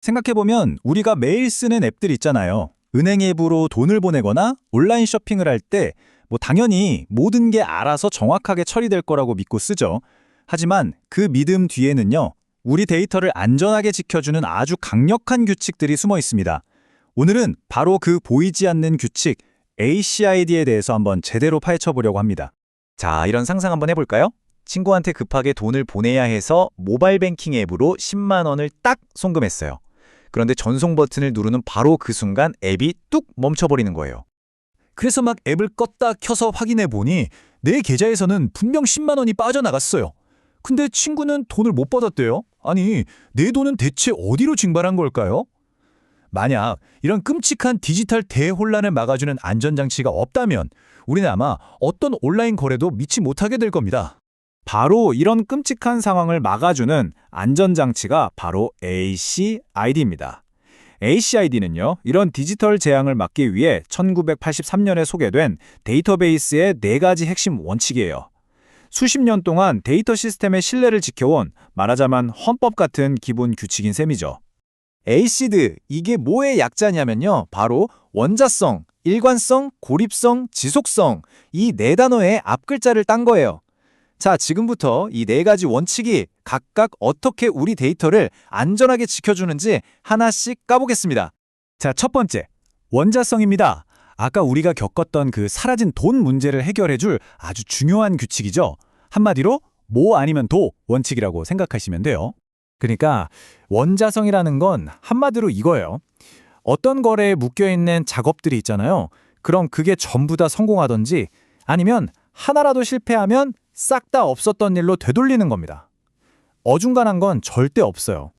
생각해보면 우리가 매일 쓰는 앱들 있잖아요. 은행 앱으로 돈을 보내거나 온라인 쇼핑을 할 때 당연히 모든 게 알아서 정확하게 처리될 거라고 믿고 쓰죠. 하지만 그 믿음 뒤에는요, 우리 데이터를 안전하게 지켜주는 아주 강력한 규칙들이 숨어 있습니다. 오늘은 바로 그 보이지 않는 규칙, ACID에 대해서 한번 제대로 파헤쳐 보려고 합니다. 자, 이런 상상 한번 해볼까요? 친구한테 급하게 돈을 보내야 해서 모바일 뱅킹 앱으로 10만 원을 딱 송금했어요. 그런데 전송 버튼을 누르는 바로 그 순간 앱이 뚝 멈춰버리는 거예요. 그래서 막 앱을 껐다 켜서 확인해 보니 내 계좌에서는 분명 10만 원이 빠져나갔어요. 근데 친구는 돈을 못 받았대요. 아니, 내 돈은 대체 어디로 증발한 걸까요? 만약 이런 끔찍한 디지털 대혼란을 막아주는 안전장치가 없다면 우리는 아마 어떤 온라인 거래도 믿지 못하게 될 겁니다. 바로 이런 끔찍한 상황을 막아주는 안전장치가 바로 ACID입니다. ACID는요, 이런 디지털 재앙을 막기 위해 1983년에 소개된 데이터베이스의 4가지 핵심 원칙이에요. 수십 년 동안 데이터 시스템의 신뢰를 지켜온 말하자면 헌법 같은 기본 규칙인 셈이죠. ACID, 이게 뭐의 약자냐면요. 바로 원자성, 일관성, 고립성, 지속성, 이 4단어의 앞글자를 딴 거예요. 자, 지금부터 이 4가지 원칙이 각각 어떻게 우리 데이터를 안전하게 지켜주는지 하나씩 까보겠습니다. 자, 첫 번째, 원자성입니다. 아까 우리가 겪었던 그 사라진 돈 문제를 해결해줄 아주 중요한 규칙이죠. 한마디로 모 아니면 도 원칙이라고 생각하시면 돼요. 그러니까 원자성이라는 건 한마디로 이거예요. 어떤 거래에 묶여있는 작업들이 있잖아요. 그럼 그게 전부 다 성공하던지 아니면 하나라도 실패하면 싹 다 없었던 일로 되돌리는 겁니다. 어중간한 건 절대 없어요.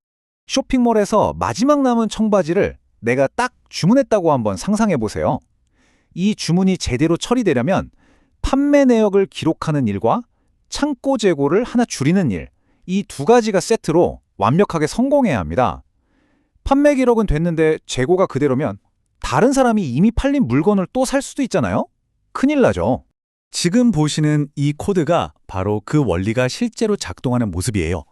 쇼핑몰에서 마지막 남은 청바지를 내가 딱 주문했다고 한번 상상해 보세요. 이 주문이 제대로 처리되려면 판매 내역을 기록하는 일과 창고 재고를 하나 줄이는 일, 이 2가지가 세트로 완벽하게 성공해야 합니다. 판매 기록은 됐는데 재고가 그대로면 다른 사람이 이미 팔린 물건을 또 살 수도 있잖아요? 큰일 나죠. 지금 보시는 이 코드가 바로 그 원리가 실제로 작동하는 모습이에요.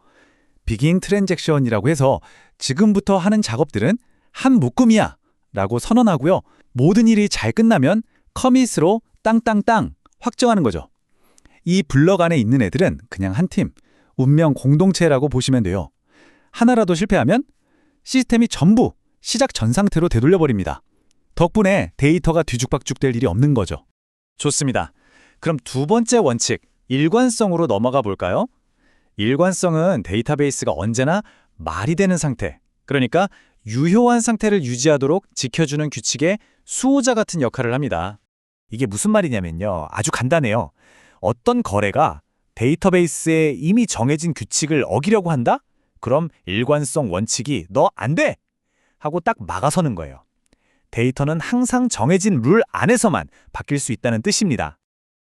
비긴 트랜잭션이라고 해서 지금부터 하는 작업들은 한 묶음이야 라고 선언하고요. 모든 일이 잘 끝나면 커밋으로 땅땅땅 확정하는 거죠. 이 블럭 안에 있는 애들은 그냥 한 팀, 운명 공동체라고 보시면 돼요. 하나라도 실패하면 시스템이 전부 시작 전 상태로 되돌려버립니다. 덕분에 데이터가 뒤죽박죽 될 일이 없는 거죠. 좋습니다. 그럼 2번째 원칙, 일관성으로 넘어가 볼까요? 일관성은 데이터베이스가 언제나 말이 되는 상태, 그러니까 유효한 상태를 유지하도록 지켜주는 규칙의 수호자 같은 역할을 합니다. 이게 무슨 말이냐면요. 아주 간단해요. 어떤 거래가 데이터베이스에 이미 정해진 규칙을 어기려고 한다? 그럼 일관성 원칙이 너 안 돼! 하고 딱 막아서는 거예요. 데이터는 항상 정해진 룰 안에서만 바뀔 수 있다는 뜻입니다.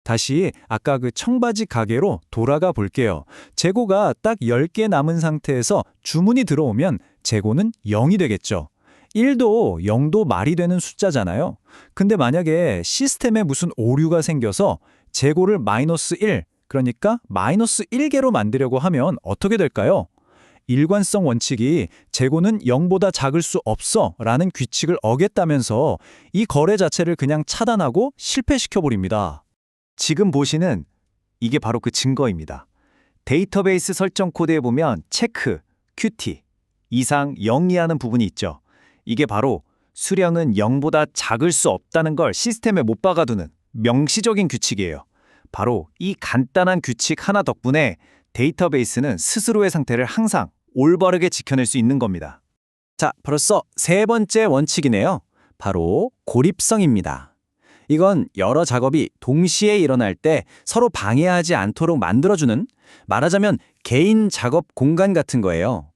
다시 아까 그 청바지 가게로 돌아가 볼게요. 재고가 딱 10개 남은 상태에서 주문이 들어오면 재고는 0이 되겠죠. 1도 0도 말이 되는 숫자잖아요. 근데 만약에 시스템에 무슨 오류가 생겨서 재고를 -1, 그러니까 -1개로 만들려고 하면 어떻게 될까요? 일관성 원칙이 재고는 0보다 작을 수 없어 라는 규칙을 어겼다면서 이 거래 자체를 그냥 차단하고 실패시켜버립니다. 지금 보시는 이게 바로 그 증거입니다. 데이터베이스 설정 코드에 보면 체크, 큐티, 이상 0 이하는 부분이 있죠. 이게 바로 수량은 0보다 작을 수 없다는 걸 시스템에 못 박아두는 명시적인 규칙이에요. 바로 이 간단한 규칙 하나 덕분에 데이터베이스는 스스로의 상태를 항상 올바르게 지켜낼 수 있는 겁니다. 자, 벌써 3번째 원칙이네요. 바로 고립성입니다. 이건 여러 작업이 동시에 일어날 때 서로 방해하지 않도록 만들어주는, 말하자면 개인 작업 공간 같은 거예요.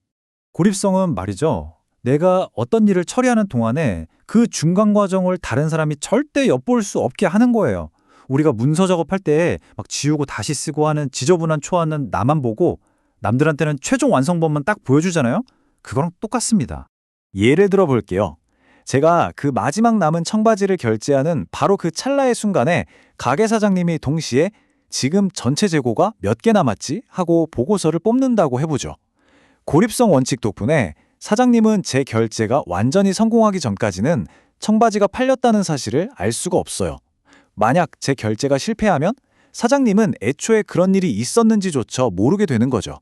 고립성은 말이죠. 내가 어떤 일을 처리하는 동안에 그 중간 과정을 다른 사람이 절대 엿볼 수 없게 하는 거예요. 우리가 문서 작업할 때 막 지우고 다시 쓰고 하는 지저분한 초안은 나만 보고 남들한테는 최종 완성본만 딱 보여주잖아요? 그거랑 똑같습니다. 예를 들어 볼게요. 제가 그 마지막 남은 청바지를 결제하는 바로 그 찰나의 순간에 가게 사장님이 동시에 지금 전체 재고가 몇 개 남았지? 하고 보고서를 뽑는다고 해보죠. 고립성 원칙 덕분에 사장님은 제 결제가 완전히 성공하기 전까지는 청바지가 팔렸다는 사실을 알 수가 없어요. 만약 제 결제가 실패하면 사장님은 애초에 그런 일이 있었는지조차 모르게 되는 거죠.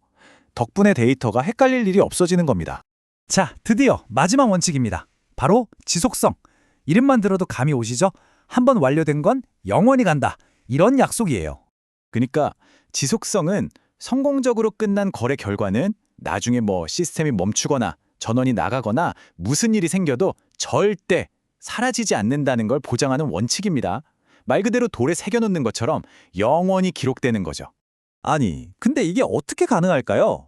덕분에 데이터가 헷갈릴 일이 없어지는 겁니다. 자, 드디어 마지막 원칙입니다. 바로 지속성. 이름만 들어도 감이 오시죠? 한번 완료된 건 영원히 간다. 이런 약속이에요. 그러니까 지속성은 성공적으로 끝난 거래 결과는 나중에 시스템이 멈추거나 전원이 나가거나 무슨 일이 생겨도 절대 사라지지 않는다는 걸 보장하는 원칙입니다. 말 그대로 돌에 새겨놓는 것처럼 영원히 기록되는 거죠. 아니, 근데 이게 어떻게 가능할까요?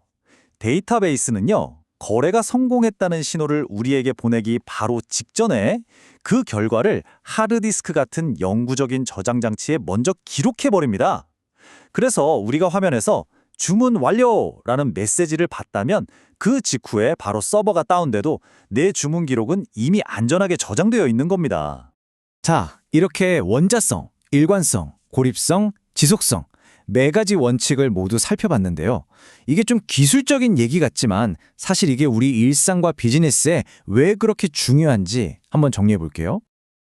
데이터베이스는요, 거래가 성공했다는 신호를 우리에게 보내기 바로 직전에 그 결과를 하드디스크 같은 영구적인 저장 장치에 먼저 기록해버립니다. 그래서 우리가 화면에서 주문 완료라는 메시지를 봤다면 그 직후에 바로 서버가 다운돼도 내 주문 기록은 이미 안전하게 저장되어 있는 겁니다. 자, 이렇게 원자성, 일관성, 고립성, 지속성 네 가지 원칙을 모두 살펴봤는데요. 이게 좀 기술적인 얘기 같지만 사실 이게 우리 일상과 비즈니스에 왜 그렇게 중요한지 한번 정리해 볼게요.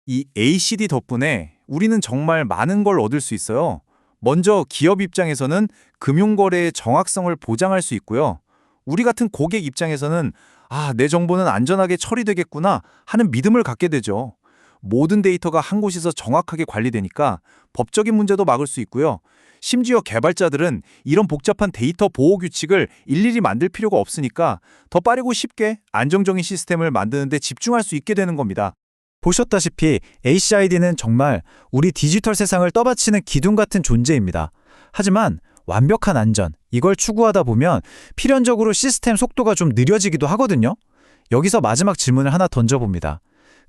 이 ACD 덕분에 우리는 정말 많은 걸 얻을 수 있어요. 먼저 기업 입장에서는 금융거래의 정확성을 보장할 수 있고요. 우리 같은 고객 입장에서는 내 정보는 안전하게 처리되겠구나 하는 믿음을 갖게 되죠. 모든 데이터가 한 곳에서 정확하게 관리되니까 법적인 문제도 막을 수 있고요. 심지어 개발자들은 이런 복잡한 데이터 보호 규칙을 일일이 만들 필요가 없으니까 더 빠르고 쉽게 안정적인 시스템을 만드는 데 집중할 수 있게 되는 겁니다. 보셨다시피 HID는 정말 우리 디지털 세상을 떠받치는 기둥 같은 존재입니다. 하지만 완벽한 안전, 이걸 추구하다 보면 필연적으로 시스템 속도가 좀 느려지기도 하거든요. 여기서 마지막 질문을 하나 던져봅니다.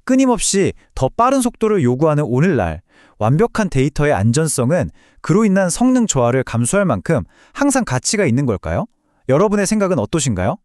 끊임없이 더 빠른 속도를 요구하는 오늘날, 완벽한 데이터의 안전성은 그로 인한 성능 저하를 감수할 만큼 항상 가치가 있는 걸까요? 여러분의 생각은 어떠신가요?